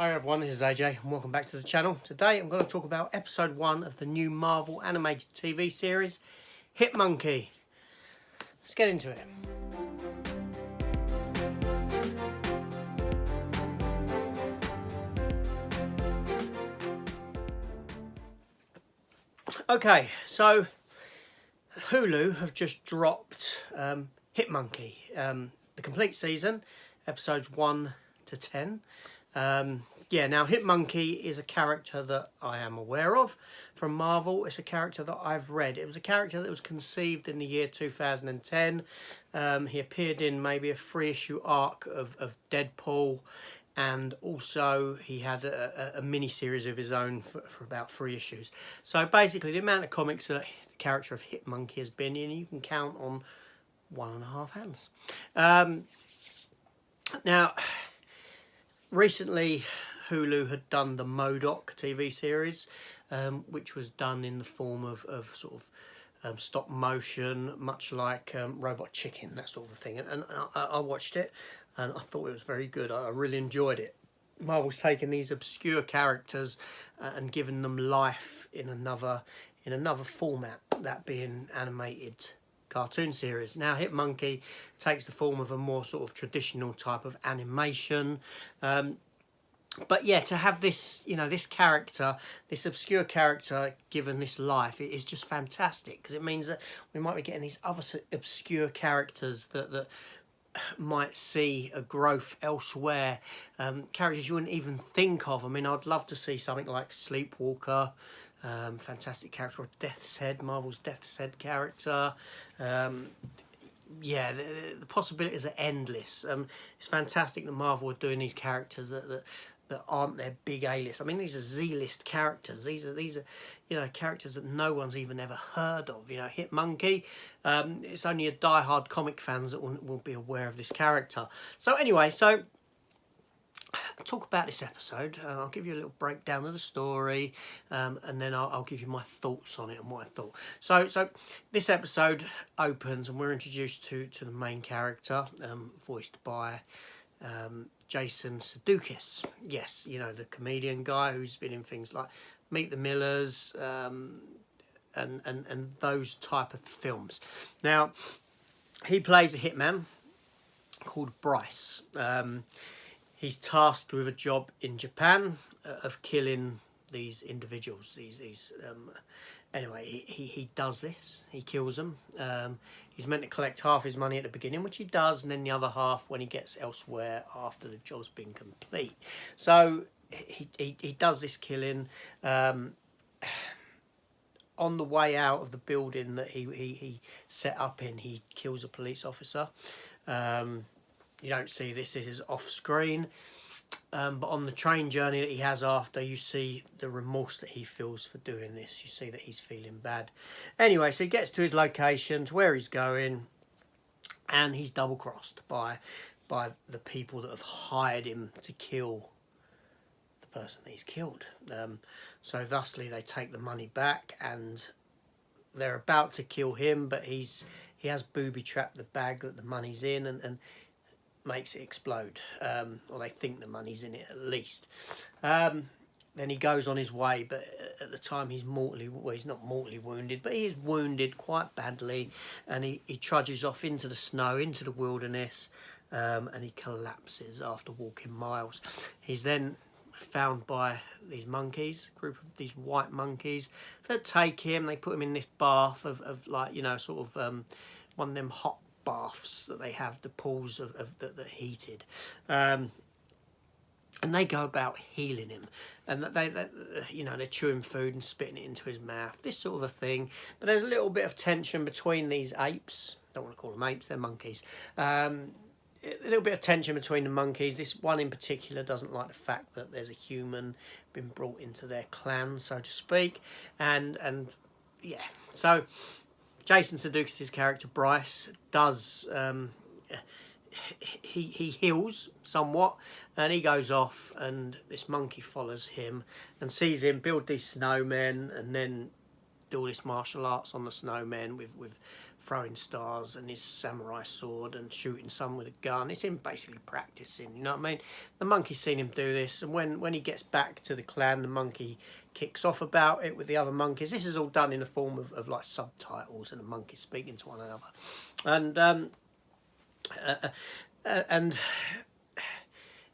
Hi everyone, this is AJ and welcome back to the channel. Today I'm going to talk about episode 1 of the new Marvel animated TV series, Hitmonkey. Let's get into it. Okay, so Hulu have just dropped Hitmonkey, the complete season, episodes 1 to 10. Now Hitmonkey is a character that I am aware of from Marvel. It's a character that I've read. It was a character that was conceived in the year 2010. He appeared in maybe a 3-issue arc of Deadpool, and also he had a mini-series of his own for about 3 issues. So basically the amount of comics that the character of Hitmonkey has been in, you can count on 1.5 hands. Now, recently Hulu had done the MODOK TV series, which was done in the form of sort of stop motion, much like Robot Chicken, that sort of thing. And I watched it and I thought it was very good. I really enjoyed it. Marvel's taken these obscure characters and given them life in another format, that being animated cartoon series. Now Hitmonkey takes the form of a more sort of traditional type of animation. But yeah, to have this, this character, this obscure character given this life, it is just fantastic, because it means that we might be getting these other obscure characters that might see a growth elsewhere, characters you wouldn't even think of. I mean, I'd love to see something like Sleepwalker, fantastic character, or Death's Head, Marvel's Death's Head character. Yeah, the possibilities are endless. It's fantastic that Marvel are doing these characters that aren't their big A-list. I mean, these are Z-list characters. These are characters that no one's even ever heard of. Hitmonkey. It's only a die-hard comic fans that will be aware of this character. So anyway, I'll talk about this episode. I'll give you a little breakdown of the story, and then I'll give you my thoughts on it and what I thought. So this episode opens and we're introduced to the main character, voiced by Jason Sudeikis. Yes, the comedian guy who's been in things like Meet the Millers, and those type of films. Now, he plays a hitman called Bryce. He's tasked with a job in Japan of killing these individuals. Anyway, he does this. He kills them. He's meant to collect half his money at the beginning, which he does, and then the other half when he gets elsewhere after the job's been complete. So he does this killing. On the way out of the building that he set up in, he kills a police officer. You don't see this is off screen, but on the train journey that he has after, you see the remorse that he feels for doing this. You see that he's feeling bad. Anyway, so he gets to his location, to where he's going, and he's double crossed by the people that have hired him to kill the person that he's killed. So thusly they take the money back and they're about to kill him, but he has booby-trapped the bag that the money's in and makes it explode, or they think the money's in it at least. Then he goes on his way, but at the time he's not mortally wounded, but he is wounded quite badly, and he trudges off into the snow, into the wilderness, and he collapses after walking miles. He's then found by these monkeys, a group of these white monkeys that take him. They put him in this bath of like, sort of one of them hot baths that they have, the pools that are heated, and they go about healing him, and they're chewing food and spitting it into his mouth, this sort of a thing. But there's a little bit of tension between these apes. Don't want to call them apes, they're monkeys. A little bit of tension between the monkeys. This one in particular doesn't like the fact that there's a human been brought into their clan, so to speak, and yeah, so Jason Sudeikis' character Bryce does he heals somewhat, and he goes off, and this monkey follows him and sees him build these snowmen and then do all this martial arts on the snowmen with throwing stars and his samurai sword and shooting some with a gun. It's him basically practicing, you know what I mean? The monkey's seen him do this, and when he gets back to the clan, the monkey kicks off about it with the other monkeys. This is all done in the form of like subtitles and the monkeys speaking to one another. And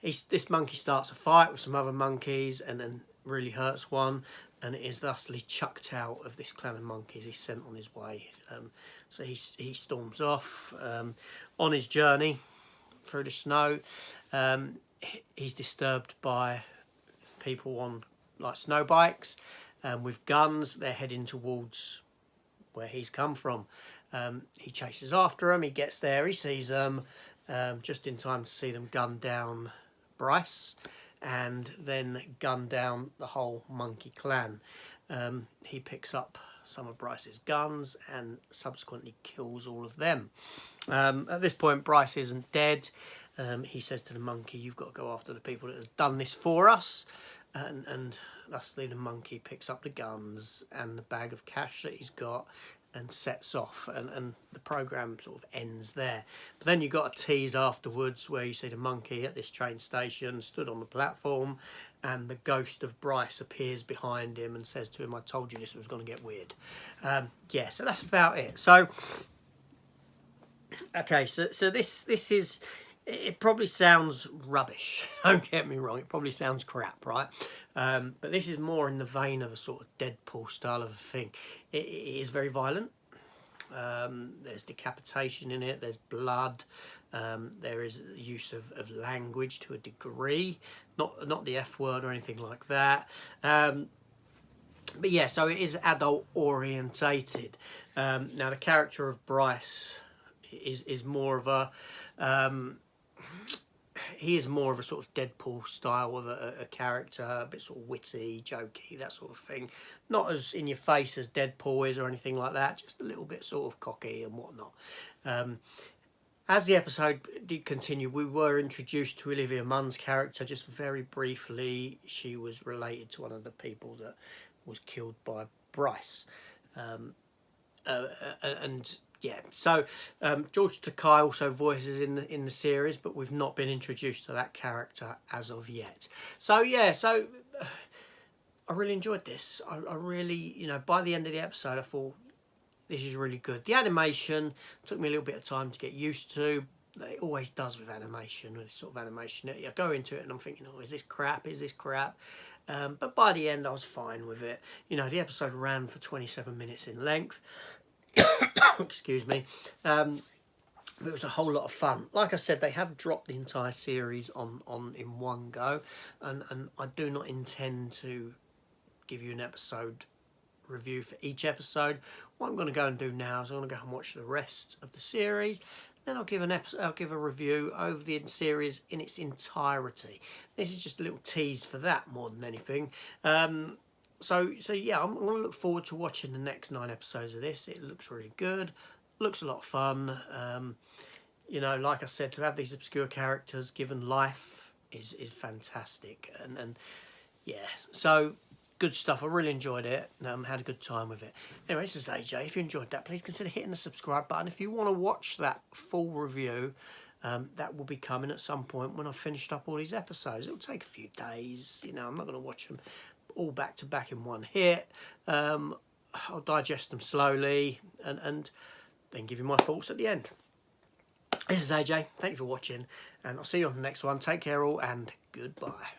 this monkey starts a fight with some other monkeys and then really hurts one, and is thusly chucked out of this clan of monkeys. He's sent on his way. So he storms off on his journey through the snow. He's disturbed by people on like snow bikes with guns. They're heading towards where he's come from. He chases after them. He gets there. He sees them just in time to see them gun down Bryce, and then gun down the whole monkey clan. He picks up some of Bryce's guns and subsequently kills all of them. At this point, Bryce isn't dead. He says to the monkey, "You've got to go after the people that has done this for us." And thusly the monkey picks up the guns and the bag of cash that he's got and sets off, and the program sort of ends there. But then you got a tease afterwards where you see the monkey at this train station stood on the platform, and the ghost of Bryce appears behind him and says to him, "I told you this was going to get weird." Yeah, so that's about it. So okay, so this is, it probably sounds rubbish, don't get me wrong, it probably sounds crap, right? But this is more in the vein of a sort of Deadpool style of a thing. It is very violent. There's decapitation in it, there's blood, there is use of language to a degree, not the F word or anything like that. But yeah, so it is adult orientated. Now the character of Bryce is more of a he is more of a sort of Deadpool style of a character, a bit sort of witty, jokey, that sort of thing. Not as in your face as Deadpool is or anything like that, just a little bit sort of cocky and whatnot. As the episode did continue, we were introduced to Olivia Munn's character just very briefly. She was related to one of the people that was killed by Bryce. And yeah, so George Takei also voices in the series, but we've not been introduced to that character as of yet. So yeah, so I really enjoyed this. I really, you know, by the end of the episode, I thought this is really good. The animation took me a little bit of time to get used to. It always does with animation, with this sort of animation. I go into it and I'm thinking, oh, is this crap? Is this crap? But by the end, I was fine with it. You know, the episode ran for 27 minutes in length. Excuse me. It was a whole lot of fun. Like I said, they have dropped the entire series on in one go, and I do not intend to give you an episode review for each episode. What I'm going to go and do now is I'm going to go and watch the rest of the series. Then I'll give a review over the series in its entirety. This is just a little tease for that more than anything. So yeah, I'm going to look forward to watching the next 9 episodes of this. It looks really good. Looks a lot of fun. You know, like I said, to have these obscure characters given life is fantastic. And yeah, so good stuff. I really enjoyed it. Had a good time with it. Anyway, this is AJ. If you enjoyed that, please consider hitting the subscribe button. If you want to watch that full review, that will be coming at some point when I've finished up all these episodes. It'll take a few days. You know, I'm not going to watch them all back to back in one hit. I'll digest them slowly and then give you my thoughts at the end. This is AJ. Thank you for watching, and I'll see you on the next one. Take care all, and goodbye.